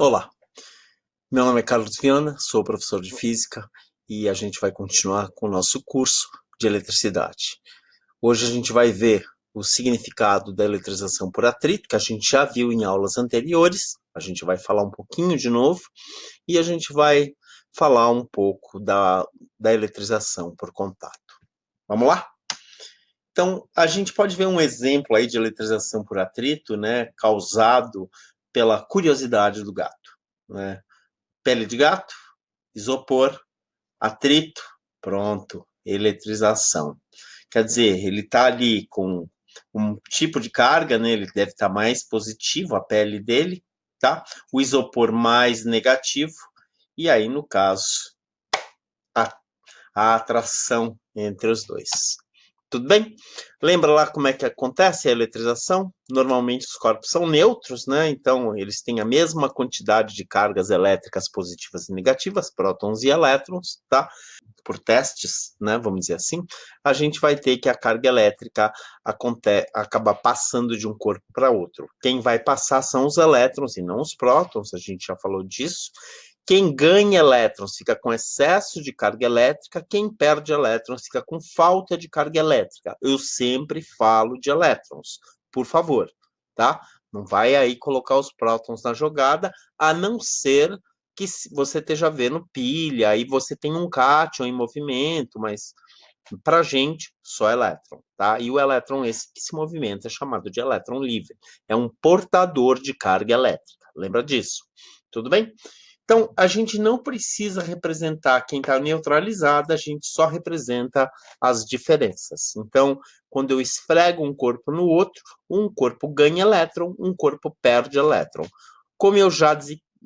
Olá, meu nome é Carlos Viana, sou professor de Física e a gente vai continuar com o nosso curso de eletricidade. Hoje a gente vai ver o significado da eletrização por atrito, que a gente já viu em aulas anteriores, a gente vai falar um pouquinho de novo, e a gente vai falar um pouco da eletrização por contato. Vamos lá? Então, a gente pode ver um exemplo aí de eletrização por atrito, né, causado pela curiosidade do gato, né? Pele de gato, isopor, atrito, pronto, eletrização. Quer dizer, ele está ali com um tipo de carga, né? Ele deve estar mais positivo, a pele dele, tá? O isopor mais negativo, e aí, no caso, a, a atração entre os dois. Tudo bem? Lembra lá como é que acontece a eletrização? Normalmente os corpos são neutros, né? Então eles têm a mesma quantidade de cargas elétricas positivas e negativas, prótons e elétrons, tá? Por testes, né? Vamos dizer assim, a gente vai ter que a carga elétrica acaba passando de um corpo para outro. Quem vai passar são os elétrons e não os prótons, a gente já falou disso. Quem ganha elétrons fica com excesso de carga elétrica, quem perde elétrons fica com falta de carga elétrica. Eu sempre falo de elétrons, por favor, tá? Não vai aí colocar os prótons na jogada, a não ser que você esteja vendo pilha, aí você tem um cátion em movimento, mas para a gente, só elétron, tá? E o elétron esse que se movimenta é chamado de elétron livre. É um portador de carga elétrica, lembra disso? Tudo bem? Então, a gente não precisa representar quem está neutralizado, a gente só representa as diferenças. Então, quando eu esfrego um corpo no outro, um corpo ganha elétron, um corpo perde elétron. Como eu já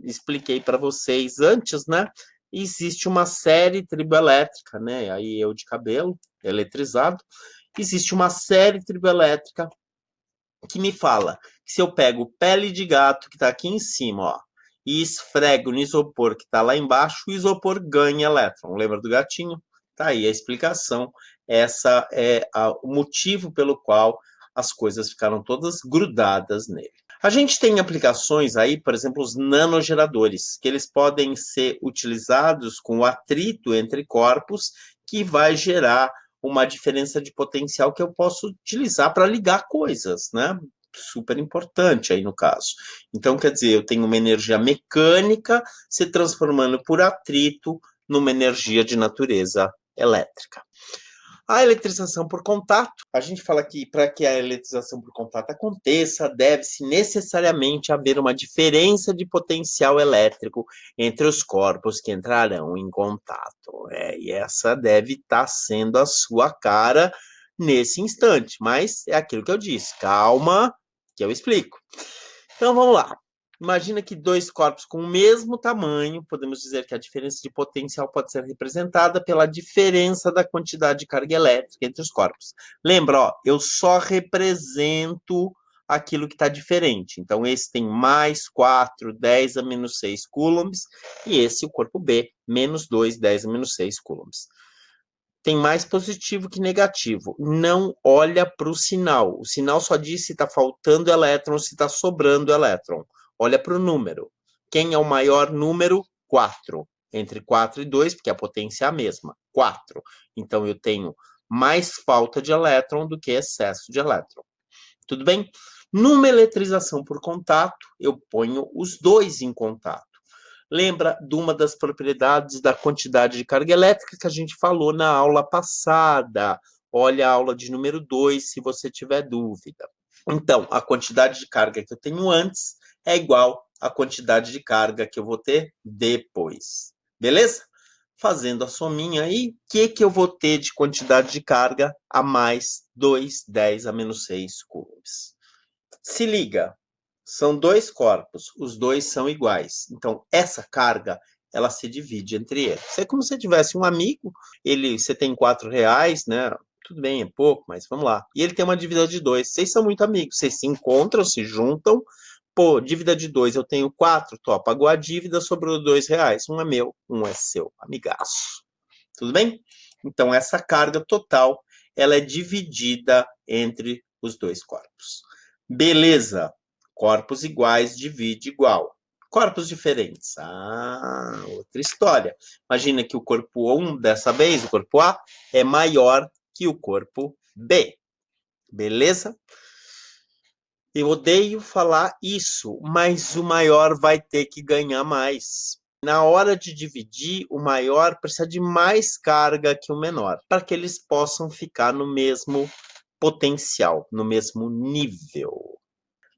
expliquei para vocês antes, né? Existe uma série triboelétrica, né? Aí eu de cabelo, eletrizado. Existe uma série triboelétrica que me fala que se eu pego pele de gato, que está aqui em cima, ó, e esfrego no isopor que está lá embaixo, o isopor ganha elétron. Lembra do gatinho? Tá aí a explicação. Essa é o motivo pelo qual as coisas ficaram todas grudadas nele. A gente tem aplicações aí, por exemplo, os nanogeradores, que eles podem ser utilizados com o atrito entre corpos, que vai gerar uma diferença de potencial que eu posso utilizar para ligar coisas, né? Super importante aí no caso. Então, quer dizer, eu tenho uma energia mecânica se transformando por atrito numa energia de natureza elétrica. A eletrização por contato, a gente fala que para que a eletrização por contato aconteça, deve-se necessariamente haver uma diferença de potencial elétrico entre os corpos que entrarão em contato. E essa deve estar sendo a sua cara nesse instante, mas é aquilo que eu disse, calma, que eu explico. Então vamos lá. Imagina que dois corpos com o mesmo tamanho, podemos dizer que a diferença de potencial pode ser representada pela diferença da quantidade de carga elétrica entre os corpos. Lembra, ó, eu só represento aquilo que está diferente. Então, esse tem mais 4, 10 a menos 6 coulombs, e esse, o corpo B, menos 2, 10 a menos 6 coulombs. Tem mais positivo que negativo. Não olha para o sinal. O sinal só diz se está faltando elétron, se está sobrando elétron. Olha para o número. Quem é o maior número? 4. Entre 4 e 2, porque a potência é a mesma. 4. Então, eu tenho mais falta de elétron do que excesso de elétron. Tudo bem? Numa eletrização por contato, eu ponho os dois em contato. Lembra de uma das propriedades da quantidade de carga elétrica que a gente falou na aula passada. Olha a aula de número 2, se você tiver dúvida. Então, a quantidade de carga que eu tenho antes é igual à quantidade de carga que eu vou ter depois. Beleza? Fazendo a sominha aí, o que eu vou ter de quantidade de carga a mais 2, 10 a menos 6 coulombs? Se liga, são dois corpos, os dois são iguais. Então, essa carga, ela se divide entre eles. É como se tivesse um amigo, você tem R$ 4, né? Tudo bem, é pouco, mas vamos lá. E ele tem uma dívida de 2. Vocês são muito amigos, vocês se encontram, se juntam. Pô, dívida de 2, eu tenho 4, pagou a dívida, sobrou R$ 2. Um é meu, um é seu, amigaço. Tudo bem? Então, essa carga total, ela é dividida entre os dois corpos. Beleza, corpos iguais divide igual. Corpos diferentes. Outra história. Imagina que o corpo 1, dessa vez, o corpo A, é maior que o corpo B. Beleza? Eu odeio falar isso, mas o maior vai ter que ganhar mais. Na hora de dividir, o maior precisa de mais carga que o menor, para que eles possam ficar no mesmo potencial, no mesmo nível.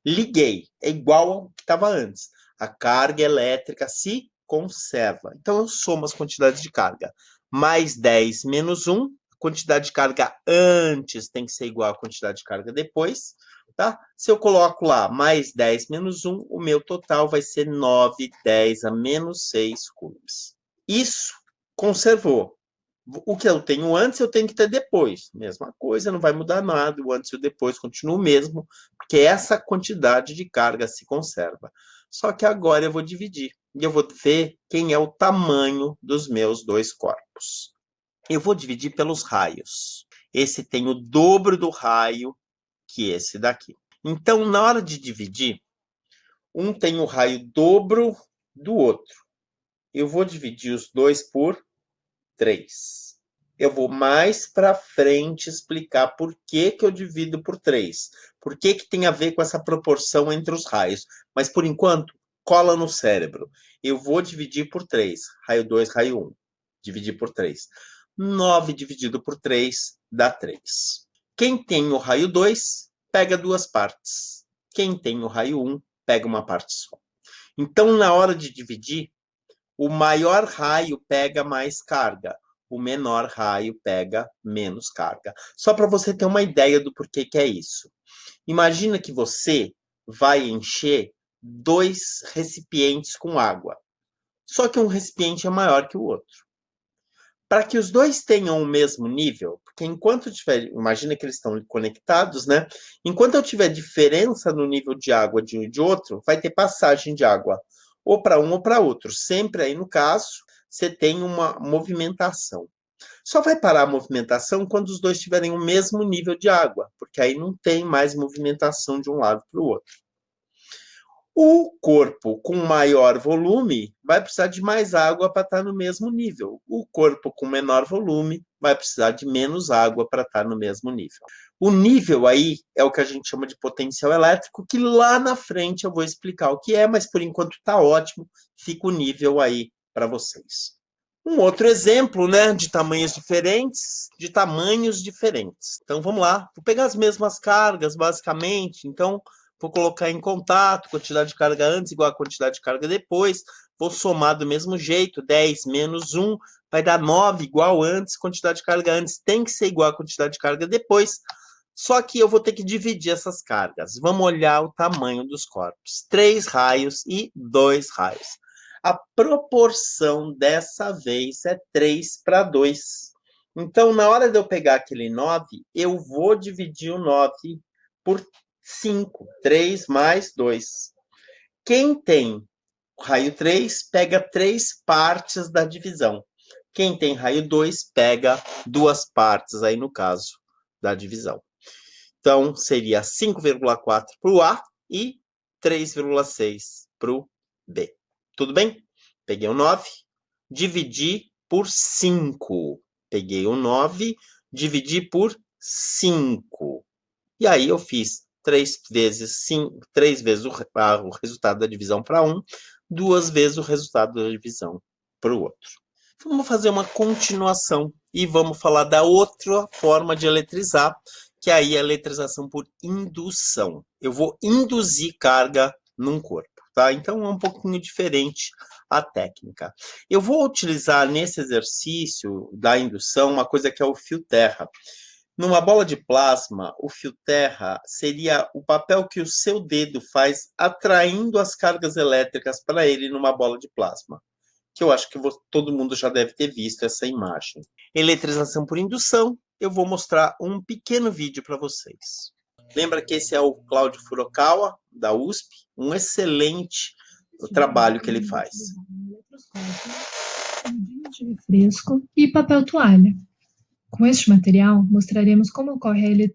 Liguei, é igual ao que estava antes. A carga elétrica se conserva. Então, eu somo as quantidades de carga. Mais 10 menos 1, a quantidade de carga antes tem que ser igual à quantidade de carga depois. Tá? Se eu coloco lá mais 10 menos 1, o meu total vai ser 9, 10 a menos 6 coulombs. Isso conservou. O que eu tenho antes, eu tenho que ter depois. Mesma coisa, não vai mudar nada. O antes e o depois continua o mesmo, porque essa quantidade de carga se conserva. Só que agora eu vou dividir. E eu vou ver quem é o tamanho dos meus dois corpos. Eu vou dividir pelos raios. Esse tem o dobro do raio que esse daqui. Então, na hora de dividir, um tem o raio dobro do outro. Eu vou dividir os dois por 3. Eu vou mais para frente explicar por que que eu divido por 3. Por que que tem a ver com essa proporção entre os raios. Mas, por enquanto, cola no cérebro. Eu vou dividir por 3. Raio 2, raio 1. Dividir por 3. 9 dividido por 3 dá 3. Quem tem o raio 2, pega duas partes. Quem tem o raio 1, pega uma parte só. Então, na hora de dividir, o maior raio pega mais carga, o menor raio pega menos carga. Só para você ter uma ideia do porquê que é isso. Imagina que você vai encher 2 recipientes com água. Só que um recipiente é maior que o outro. Para que os dois tenham o mesmo nível, porque enquanto tiver, imagina que eles estão conectados, né? Enquanto eu tiver diferença no nível de água de um e de outro, vai ter passagem de água ou para um ou para outro. Sempre aí, no caso, você tem uma movimentação. Só vai parar a movimentação quando os dois tiverem o mesmo nível de água, porque aí não tem mais movimentação de um lado para o outro. O corpo com maior volume vai precisar de mais água para estar no mesmo nível. O corpo com menor volume vai precisar de menos água para estar no mesmo nível. O nível aí é o que a gente chama de potencial elétrico, que lá na frente eu vou explicar o que é, mas por enquanto está ótimo, fica o nível aí para vocês. Um outro exemplo, né, de tamanhos diferentes, de tamanhos diferentes. Então vamos lá, vou pegar as mesmas cargas, basicamente. Então vou colocar em contato, quantidade de carga antes igual a quantidade de carga depois. Vou somar do mesmo jeito, 10 menos 1 vai dar 9 igual antes, quantidade de carga antes tem que ser igual a quantidade de carga depois. Só que eu vou ter que dividir essas cargas. Vamos olhar o tamanho dos corpos. 3 raios e 2 raios. A proporção dessa vez é 3 para 2. Então, na hora de eu pegar aquele 9, eu vou dividir o 9 por 5. 3 mais 2. Quem tem raio 3, pega 3 partes da divisão. Quem tem raio 2, pega 2 partes, aí no caso, da divisão. Então, seria 5,4 para o A e 3,6 para o B. Tudo bem? Peguei o 9, dividi por 5. Peguei o 9, dividi por 5. E aí eu fiz 3 vezes 5, 3 vezes o resultado da divisão para um, 2 vezes o resultado da divisão para o outro. Vamos fazer uma continuação e vamos falar da outra forma de eletrizar, que aí é a eletrização por indução. Eu vou induzir carga num corpo, tá? Então é um pouquinho diferente a técnica. Eu vou utilizar nesse exercício da indução uma coisa que é o fio terra. Numa bola de plasma, o fio terra seria o papel que o seu dedo faz atraindo as cargas elétricas para ele numa bola de plasma, que eu acho que todo mundo já deve ter visto essa imagem. Eletrização por indução, eu vou mostrar um pequeno vídeo para vocês. Lembra que esse é o Cláudio Furukawa, da USP, um excelente trabalho que ele faz. De refresco e papel toalha. Com este material, mostraremos como ocorre a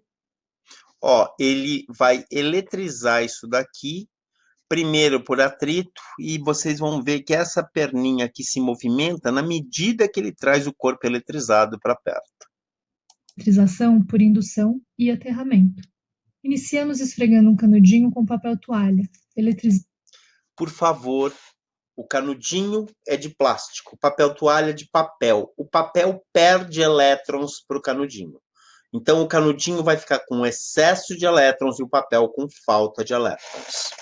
Ó, ele vai eletrizar isso daqui primeiro por atrito, e vocês vão ver que essa perninha aqui se movimenta na medida que ele traz o corpo eletrizado para perto. Eletrização por indução e aterramento. Iniciamos esfregando um canudinho com papel toalha. Por favor, o canudinho é de plástico, o papel toalha é de papel. O papel perde elétrons para o canudinho. Então, o canudinho vai ficar com excesso de elétrons e o papel com falta de elétrons.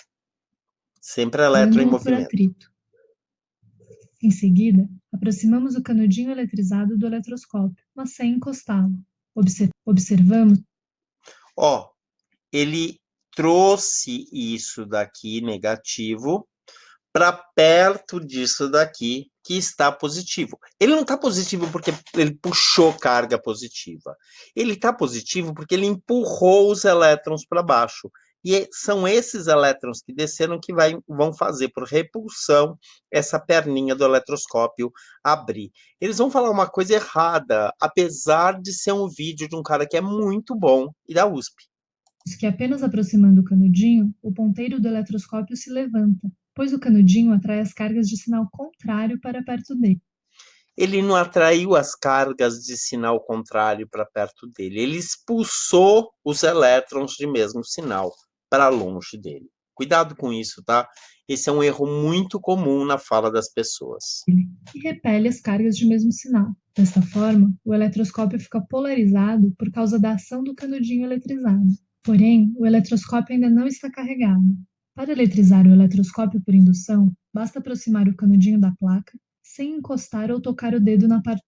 Sempre elétron em movimento. Atrito. Em seguida, aproximamos o canudinho eletrizado do eletroscópio, mas sem encostá-lo. Observamos. Ele trouxe isso daqui negativo para perto disso daqui que está positivo. Ele não está positivo porque ele puxou carga positiva. Ele está positivo porque ele empurrou os elétrons para baixo. E são esses elétrons que desceram que vão fazer, por repulsão, essa perninha do eletroscópio abrir. Eles vão falar uma coisa errada, apesar de ser um vídeo de um cara que é muito bom e da USP. Que apenas aproximando o canudinho, o ponteiro do eletroscópio se levanta, pois o canudinho atrai as cargas de sinal contrário para perto dele. Ele não atraiu as cargas de sinal contrário para perto dele. Ele expulsou os elétrons de mesmo sinal para longe dele. Cuidado com isso, tá? Esse é um erro muito comum na fala das pessoas. E repele as cargas de mesmo sinal. Desta forma, o eletroscópio fica polarizado por causa da ação do canudinho eletrizado. Porém, o eletroscópio ainda não está carregado. Para eletrizar o eletroscópio por indução, basta aproximar o canudinho da placa sem encostar ou tocar o dedo na parte.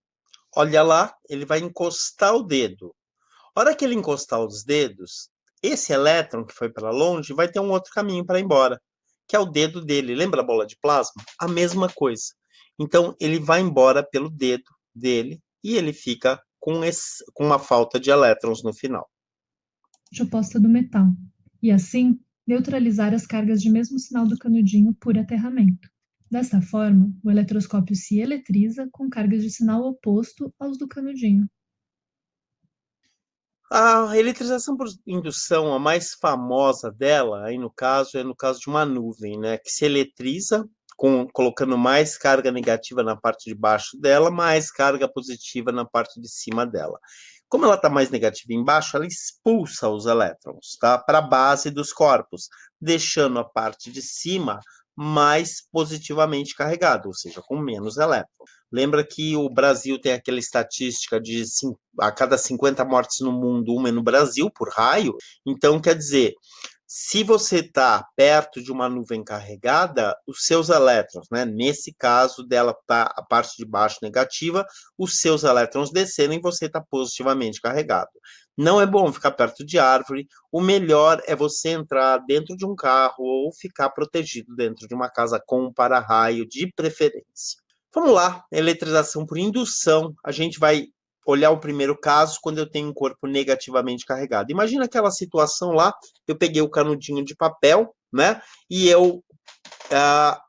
Olha lá, ele vai encostar o dedo. A hora que ele encostar os dedos, esse elétron que foi para longe vai ter um outro caminho para ir embora, que é o dedo dele. Lembra a bola de plasma? A mesma coisa. Então, ele vai embora pelo dedo dele e ele fica com uma falta de elétrons no final. Oposta do metal, e assim neutralizar as cargas de mesmo sinal do canudinho por aterramento. Desta forma, o eletroscópio se eletriza com cargas de sinal oposto aos do canudinho. A eletrização por indução, a mais famosa dela, aí no caso, é no caso de uma nuvem, né, que se eletriza colocando mais carga negativa na parte de baixo dela, mais carga positiva na parte de cima dela. Como ela está mais negativa embaixo, ela expulsa os elétrons, tá, para a base dos corpos, deixando a parte de cima mais positivamente carregada, ou seja, com menos elétrons. Lembra que o Brasil tem aquela estatística de a cada 50 mortes no mundo, uma é no Brasil, por raio. Então, quer dizer, se você está perto de uma nuvem carregada, os seus elétrons, né, nesse caso dela está a parte de baixo negativa, os seus elétrons descendo e você está positivamente carregado. Não é bom ficar perto de árvore, o melhor é você entrar dentro de um carro ou ficar protegido dentro de uma casa com para-raio de preferência. Vamos lá, eletrização por indução. A gente vai olhar o primeiro caso quando eu tenho um corpo negativamente carregado. Imagina aquela situação lá, eu peguei o canudinho de papel, né? E eu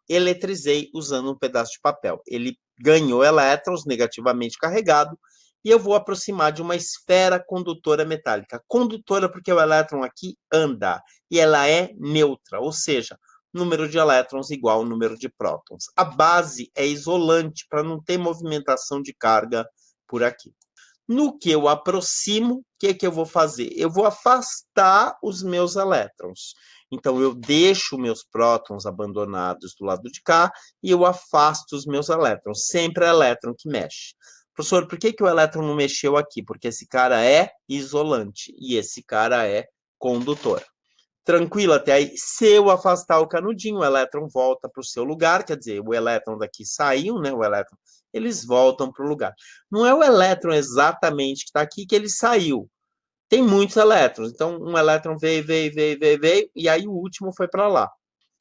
eletrizei usando um pedaço de papel. Ele ganhou elétrons negativamente carregado e eu vou aproximar de uma esfera condutora metálica. Condutora porque o elétron aqui anda e ela é neutra, ou seja, número de elétrons igual ao número de prótons. A base é isolante para não ter movimentação de carga por aqui. No que eu aproximo, o que eu vou fazer? Eu vou afastar os meus elétrons. Então, eu deixo meus prótons abandonados do lado de cá e eu afasto os meus elétrons. Sempre é elétron que mexe. Professor, por que o elétron não mexeu aqui? Porque esse cara é isolante e esse cara é condutor. Tranquilo até aí. Se eu afastar o canudinho, o elétron volta para o seu lugar, quer dizer, o elétron daqui saiu, né? O elétron, eles voltam para o lugar. Não é o elétron exatamente que está aqui que ele saiu. Tem muitos elétrons. Então, um elétron veio, e aí o último foi para lá.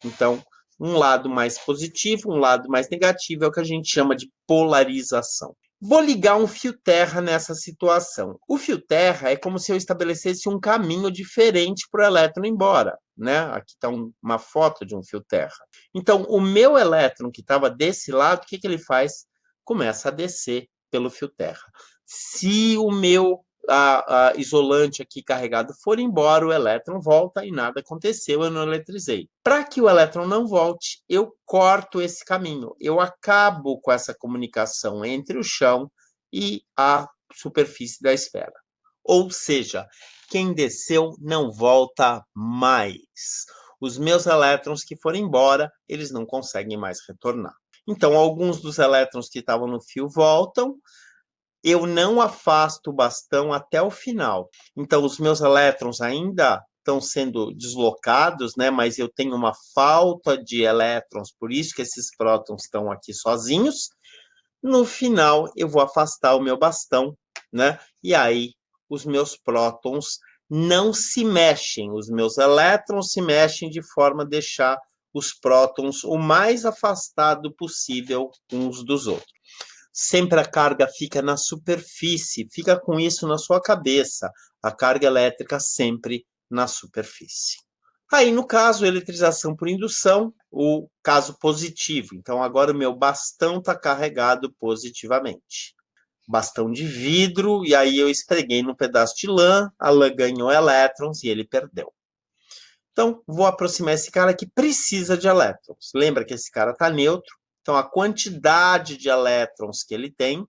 Então, um lado mais positivo, um lado mais negativo, é o que a gente chama de polarização. Vou ligar um fio terra nessa situação. O fio terra é como se eu estabelecesse um caminho diferente para o elétron ir embora, né? Aqui está uma foto de um fio terra. Então, o meu elétron que estava desse lado, o que ele faz? Começa a descer pelo fio terra. Se o meu a isolante aqui carregado for embora, o elétron volta e nada aconteceu, eu não eletrizei. Para que o elétron não volte, eu corto esse caminho, eu acabo com essa comunicação entre o chão e a superfície da esfera. Ou seja, quem desceu não volta mais. Os meus elétrons que foram embora, eles não conseguem mais retornar. Então, alguns dos elétrons que estavam no fio voltam, eu não afasto o bastão até o final. Então, os meus elétrons ainda estão sendo deslocados, né? Mas eu tenho uma falta de elétrons, por isso que esses prótons estão aqui sozinhos. No final, eu vou afastar o meu bastão, né? E aí, os meus prótons não se mexem, os meus elétrons se mexem de forma a deixar os prótons o mais afastado possível uns dos outros. Sempre a carga fica na superfície, fica com isso na sua cabeça, a carga elétrica sempre na superfície. Aí, no caso, eletrização por indução, o caso positivo. Então, agora o meu bastão está carregado positivamente. Bastão de vidro, e aí eu esfreguei num pedaço de lã, a lã ganhou elétrons e ele perdeu. Então, vou aproximar esse cara que precisa de elétrons. Lembra que esse cara está neutro, então a quantidade de elétrons que ele tem,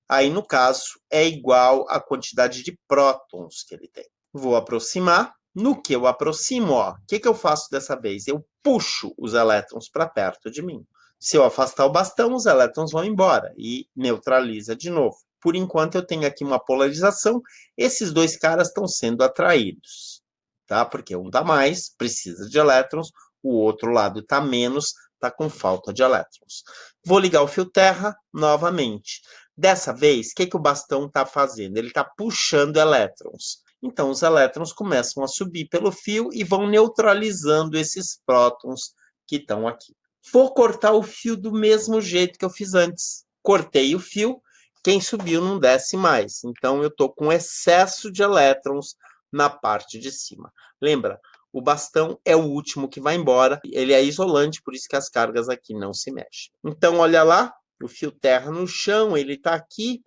aí no caso, é igual à quantidade de prótons que ele tem. Vou aproximar. No que eu aproximo, o que eu faço dessa vez? Eu puxo os elétrons para perto de mim. Se eu afastar o bastão, os elétrons vão embora e neutraliza de novo. Por enquanto, eu tenho aqui uma polarização. Esses dois caras estão sendo atraídos, tá? Porque um dá mais, precisa de elétrons, o outro lado está menos, está com falta de elétrons. Vou ligar o fio terra novamente. Dessa vez, o que o bastão está fazendo? Ele está puxando elétrons. Então, os elétrons começam a subir pelo fio e vão neutralizando esses prótons que estão aqui. Vou cortar o fio do mesmo jeito que eu fiz antes. Cortei o fio, quem subiu não desce mais. Então, eu estou com excesso de elétrons na parte de cima. Lembra, o bastão é o último que vai embora. Ele é isolante, por isso que as cargas aqui não se mexem. Então, olha lá, o fio terra no chão, ele está aqui,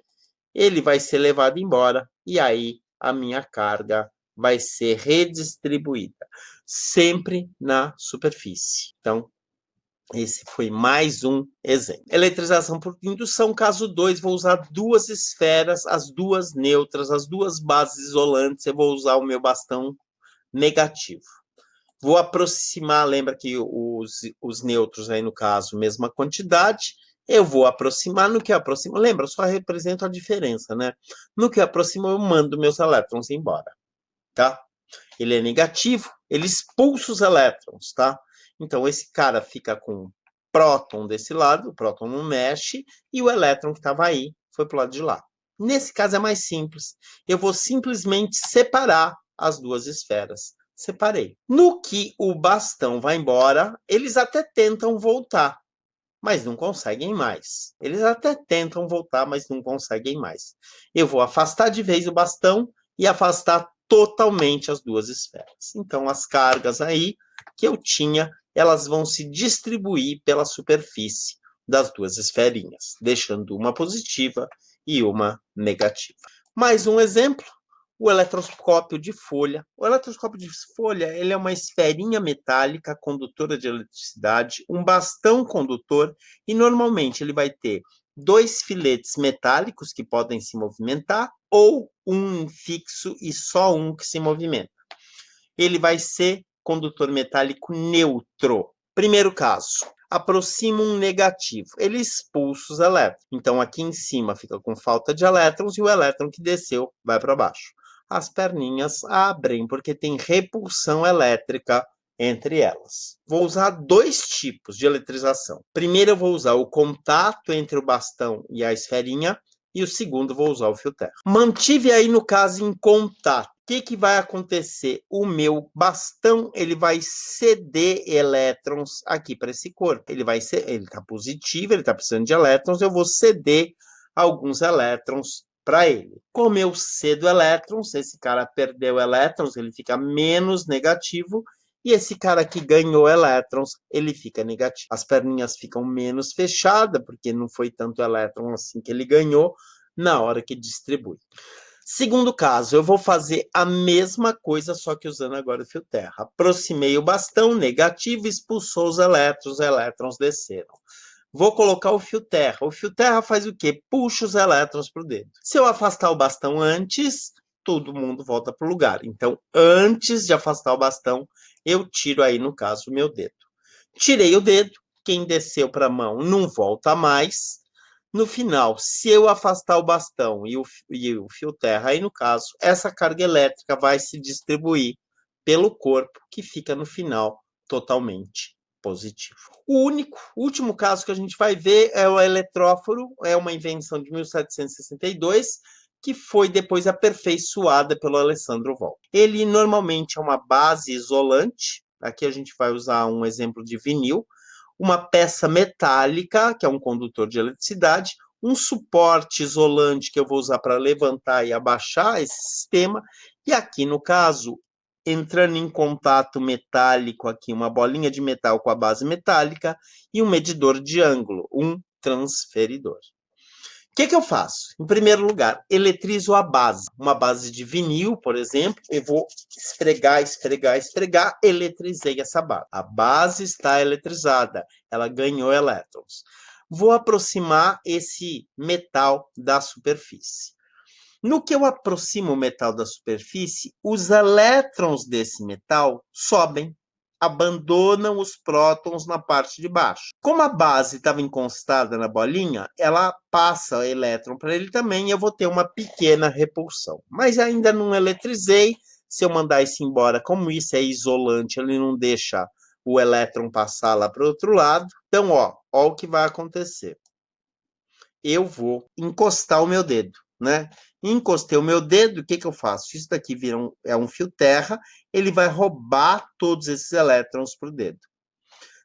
ele vai ser levado embora, e aí a minha carga vai ser redistribuída, sempre na superfície. Então, esse foi mais um exemplo. Eletrização por indução, caso 2, vou usar duas esferas, as duas neutras, as duas bases isolantes, eu vou usar o meu bastão negativo. Vou aproximar, lembra que os neutros aí no caso, mesma quantidade, eu vou aproximar, no que eu aproximo, lembra, só represento a diferença, né? No que eu aproximo, eu mando meus elétrons embora, tá? Ele é negativo, ele expulsa os elétrons, tá? Então, esse cara fica com próton desse lado, o próton não mexe, e o elétron que estava aí foi para o lado de lá. Nesse caso é mais simples. Eu vou simplesmente separar as duas esferas. Separei. No que o bastão vai embora, eles até tentam voltar, mas não conseguem mais. Eles até tentam voltar, mas não conseguem mais. Eu vou afastar de vez o bastão e afastar totalmente as duas esferas. Então, as cargas aí que eu tinha, elas vão se distribuir pela superfície das duas esferinhas, deixando uma positiva e uma negativa. Mais um exemplo, o eletroscópio de folha. O eletroscópio de folha, ele é uma esferinha metálica condutora de eletricidade, um bastão condutor, e normalmente ele vai ter dois filetes metálicos que podem se movimentar ou um fixo e só um que se movimenta. Ele vai ser condutor metálico neutro. Primeiro caso, aproxima um negativo, ele expulsa os elétrons. Então, aqui em cima fica com falta de elétrons e o elétron que desceu vai para baixo. As perninhas abrem porque tem repulsão elétrica entre elas. Vou usar dois tipos de eletrização. Primeiro, eu vou usar o contato entre o bastão e a esferinha, e o segundo, vou usar o fio terra. Mantive aí, no caso, em contato. O que vai acontecer? O meu bastão, ele vai ceder elétrons aqui para esse corpo. Ele está positivo, ele está precisando de elétrons, eu vou ceder alguns elétrons para ele. Como eu cedo elétrons, esse cara perdeu elétrons, ele fica menos negativo, e esse cara que ganhou elétrons, ele fica negativo. As perninhas ficam menos fechadas, porque não foi tanto elétron assim que ele ganhou na hora que distribui. Segundo caso, eu vou fazer a mesma coisa, só que usando agora o fio terra. Aproximei o bastão negativo, expulsou os elétrons desceram. Vou colocar o fio terra. O fio terra faz o quê? Puxa os elétrons para o dedo. Se eu afastar o bastão antes, todo mundo volta para o lugar. Então, antes de afastar o bastão, eu tiro aí, no caso, o meu dedo. Tirei o dedo, quem desceu para a mão não volta mais. No final, se eu afastar o bastão e o fio terra, aí no caso, essa carga elétrica vai se distribuir pelo corpo, que fica no final totalmente positivo. O último caso que a gente vai ver é o eletróforo, é uma invenção de 1762, que foi depois aperfeiçoada pelo Alessandro Volta. Ele normalmente é uma base isolante, aqui a gente vai usar um exemplo de vinil, uma peça metálica, que é um condutor de eletricidade, um suporte isolante que eu vou usar para levantar e abaixar esse sistema, e aqui no caso, entrando em contato metálico aqui, uma bolinha de metal com a base metálica e um medidor de ângulo, um transferidor. O que eu faço? Em primeiro lugar, eletrizo a base. Uma base de vinil, por exemplo, eu vou esfregar, eletrizei essa base. A base está eletrizada, ela ganhou elétrons. Vou aproximar esse metal da superfície. No que eu aproximo o metal da superfície, os elétrons desse metal sobem, abandonam os prótons na parte de baixo. Como a base estava encostada na bolinha, ela passa o elétron para ele também e eu vou ter uma pequena repulsão. Mas ainda não eletrizei. Se eu mandar isso embora, como isso é isolante, ele não deixa o elétron passar lá para o outro lado. Então, ó o que vai acontecer. Eu vou encostar o meu dedo, né? Encostei o meu dedo, o que eu faço? Isso daqui é um fio terra, ele vai roubar todos esses elétrons para o dedo.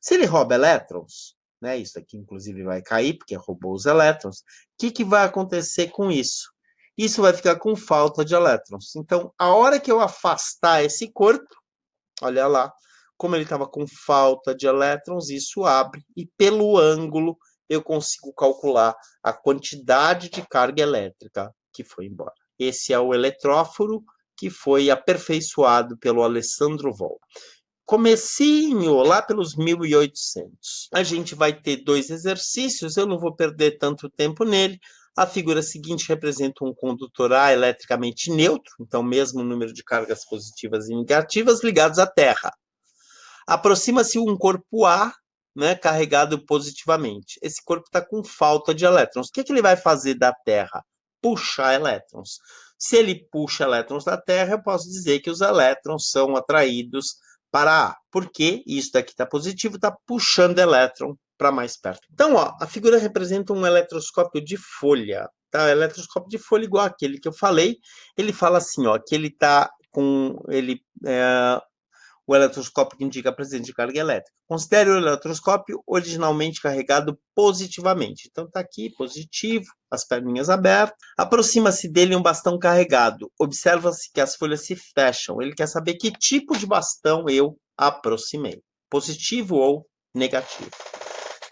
Se ele rouba elétrons, né? Isso aqui inclusive vai cair, porque roubou os elétrons. O que vai acontecer com isso? Isso vai ficar com falta de elétrons. Então, a hora que eu afastar esse corpo, olha lá, como ele estava com falta de elétrons, isso abre, e pelo ângulo eu consigo calcular a quantidade de carga elétrica que foi embora. Esse é o eletróforo que foi aperfeiçoado pelo Alessandro Volta. Comecinho, lá pelos 1800. A gente vai ter 2 exercícios, eu não vou perder tanto tempo nele. A figura seguinte representa um condutor A eletricamente neutro, então mesmo número de cargas positivas e negativas ligados à Terra. Aproxima-se um corpo A, né, carregado positivamente. Esse corpo está com falta de elétrons. O que ele vai fazer da Terra? Puxar elétrons. Se ele puxa elétrons da Terra, eu posso dizer que os elétrons são atraídos para A. Porque isso daqui está positivo, está puxando elétron para mais perto. Então, ó, a figura representa um eletroscópio de folha. Tá? O eletroscópio de folha igual aquele que eu falei. Ele fala assim, ó, que ele está com... o eletroscópio que indica a presença de carga elétrica. Considere o eletroscópio originalmente carregado positivamente. Então, está aqui, positivo, as perninhas abertas. Aproxima-se dele um bastão carregado. Observa-se que as folhas se fecham. Ele quer saber que tipo de bastão eu aproximei. Positivo ou negativo.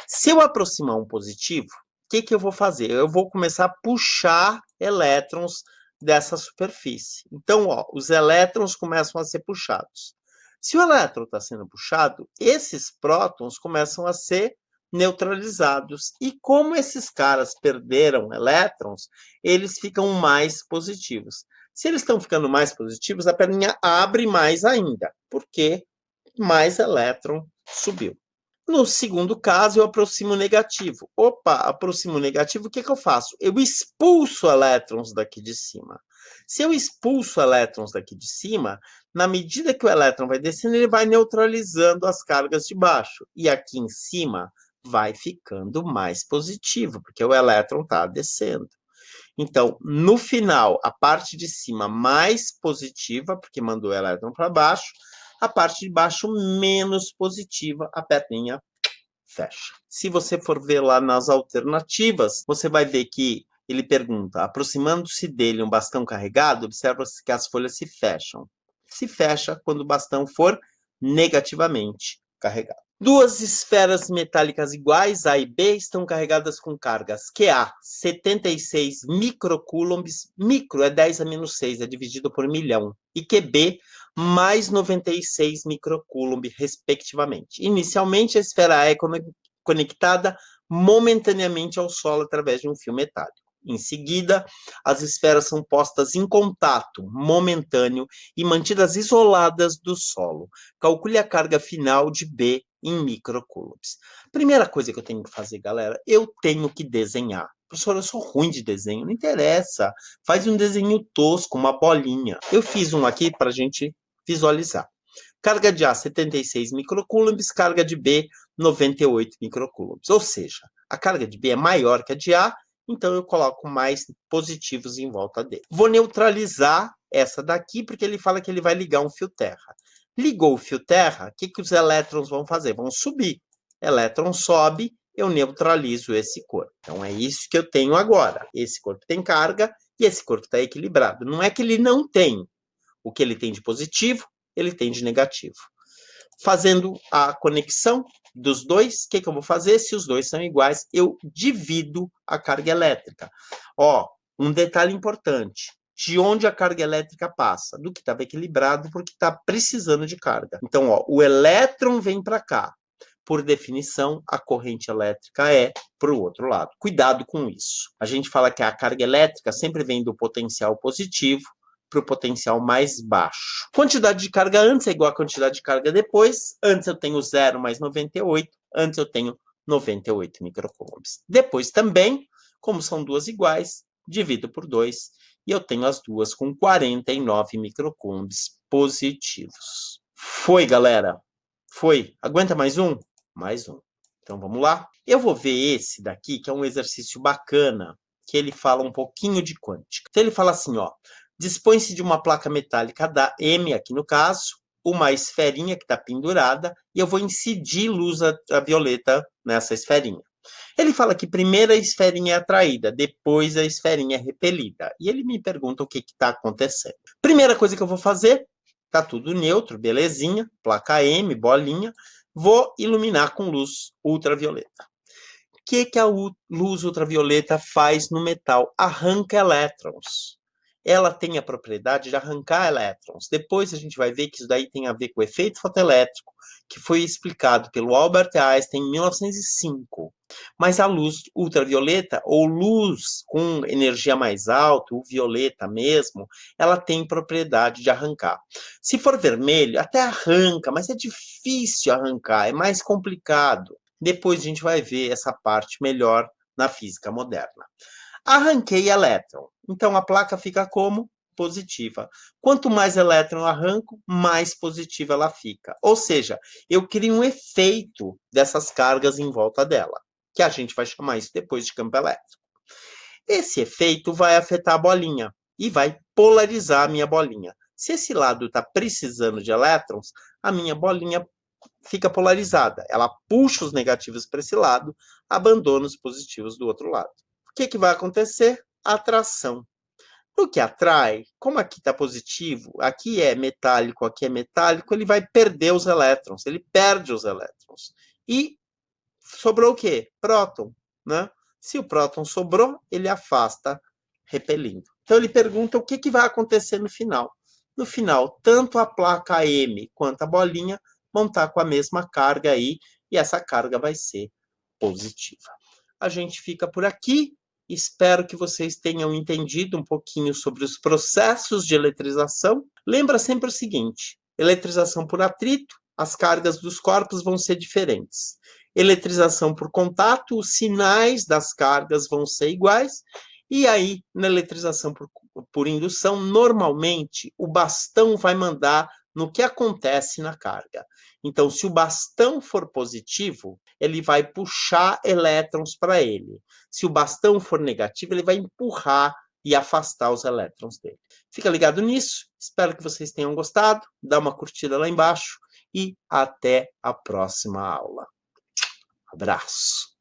Se eu aproximar um positivo, o que eu vou fazer? Eu vou começar a puxar elétrons dessa superfície. Então, ó, os elétrons começam a ser puxados. Se o elétron está sendo puxado, esses prótons começam a ser neutralizados. E como esses caras perderam elétrons, eles ficam mais positivos. Se eles estão ficando mais positivos, a perninha abre mais ainda, porque mais elétron subiu. No segundo caso, eu aproximo o negativo. Opa, aproximo o negativo, o que eu faço? Eu expulso elétrons daqui de cima. Se eu expulso elétrons daqui de cima, na medida que o elétron vai descendo, ele vai neutralizando as cargas de baixo. E aqui em cima vai ficando mais positivo, porque o elétron está descendo. Então, no final, a parte de cima mais positiva, porque mandou o elétron para baixo, a parte de baixo menos positiva, a perninha fecha. Se você for ver lá nas alternativas, você vai ver que ele pergunta, aproximando-se dele um bastão carregado, observa-se que as folhas se fecham. Se fecha quando o bastão for negativamente carregado. Duas esferas metálicas iguais, A e B, estão carregadas com cargas QA, 76 microcoulombs, micro é 10 a menos 6, é dividido por milhão, e QB, mais 96 microcoulomb, respectivamente. Inicialmente, a esfera A é conectada momentaneamente ao solo através de um fio metálico. Em seguida, as esferas são postas em contato momentâneo e mantidas isoladas do solo. Calcule a carga final de B em microcoulombs. Primeira coisa que eu tenho que fazer, galera, eu tenho que desenhar. Professor, eu sou ruim de desenho, não interessa. Faz um desenho tosco, uma bolinha. Eu fiz um aqui para a gente visualizar. Carga de A, 76 microcoulombs, carga de B, 98 microcoulombs. Ou seja, a carga de B é maior que a de A, então eu coloco mais positivos em volta dele. Vou neutralizar essa daqui, porque ele fala que ele vai ligar um fio terra. Ligou o fio terra, o que os elétrons vão fazer? Vão subir. Elétron sobe, eu neutralizo esse corpo. Então é isso que eu tenho agora. Esse corpo tem carga e esse corpo está equilibrado. Não é que ele não tem. O que ele tem de positivo, ele tem de negativo. Fazendo a conexão dos dois, o que eu vou fazer? Se os dois são iguais, eu divido a carga elétrica. Ó, um detalhe importante. De onde a carga elétrica passa? Do que estava equilibrado, porque está precisando de carga. Então, ó, o elétron vem para cá. Por definição, a corrente elétrica é para o outro lado. Cuidado com isso. A gente fala que a carga elétrica sempre vem do potencial positivo para o potencial mais baixo. Quantidade de carga antes é igual a quantidade de carga depois. Antes eu tenho 0 mais 98. Antes eu tenho 98 microcoulombs. Depois também, como são duas iguais, divido por 2 e eu tenho as duas com 49 microcoulombs positivos. Foi, galera? Foi. Aguenta mais um? Mais um. Então vamos lá. Eu vou ver esse daqui, que é um exercício bacana, que ele fala um pouquinho de quântica. Então ele fala assim, ó. Dispõe-se de uma placa metálica da M, aqui no caso, uma esferinha que está pendurada, e eu vou incidir luz violeta nessa esferinha. Ele fala que primeiro a esferinha é atraída, depois a esferinha é repelida. E ele me pergunta o que está acontecendo. Primeira coisa que eu vou fazer, tá tudo neutro, belezinha, placa M, bolinha, vou iluminar com luz ultravioleta. O que a luz ultravioleta faz no metal? Arranca elétrons. Ela tem a propriedade de arrancar elétrons. Depois a gente vai ver que isso daí tem a ver com o efeito fotoelétrico, que foi explicado pelo Albert Einstein em 1905. Mas a luz ultravioleta, ou luz com energia mais alta, o violeta mesmo, ela tem propriedade de arrancar. Se for vermelho, até arranca, mas é difícil arrancar, é mais complicado. Depois a gente vai ver essa parte melhor na física moderna. Arranquei elétron. Então, a placa fica como? Positiva. Quanto mais elétron eu arranco, mais positiva ela fica. Ou seja, eu crio um efeito dessas cargas em volta dela, que a gente vai chamar isso depois de campo elétrico. Esse efeito vai afetar a bolinha e vai polarizar a minha bolinha. Se esse lado está precisando de elétrons, a minha bolinha fica polarizada. Ela puxa os negativos para esse lado, abandona os positivos do outro lado. O que vai acontecer? Atração. O que atrai, como aqui está positivo, aqui é metálico, ele vai perder os elétrons, ele perde os elétrons. E sobrou o quê? Próton, né? Se o próton sobrou, ele afasta, repelindo. Então ele pergunta o que vai acontecer no final. No final, tanto a placa M quanto a bolinha vão estar com a mesma carga aí, e essa carga vai ser positiva. A gente fica por aqui. Espero que vocês tenham entendido um pouquinho sobre os processos de eletrização. Lembra sempre o seguinte: eletrização por atrito, as cargas dos corpos vão ser diferentes. Eletrização por contato, os sinais das cargas vão ser iguais. E aí, na eletrização por indução, normalmente o bastão vai mandar no que acontece na carga. Então, se o bastão for positivo, ele vai puxar elétrons para ele. Se o bastão for negativo, ele vai empurrar e afastar os elétrons dele. Fica ligado nisso. Espero que vocês tenham gostado. Dá uma curtida lá embaixo e até a próxima aula. Abraço.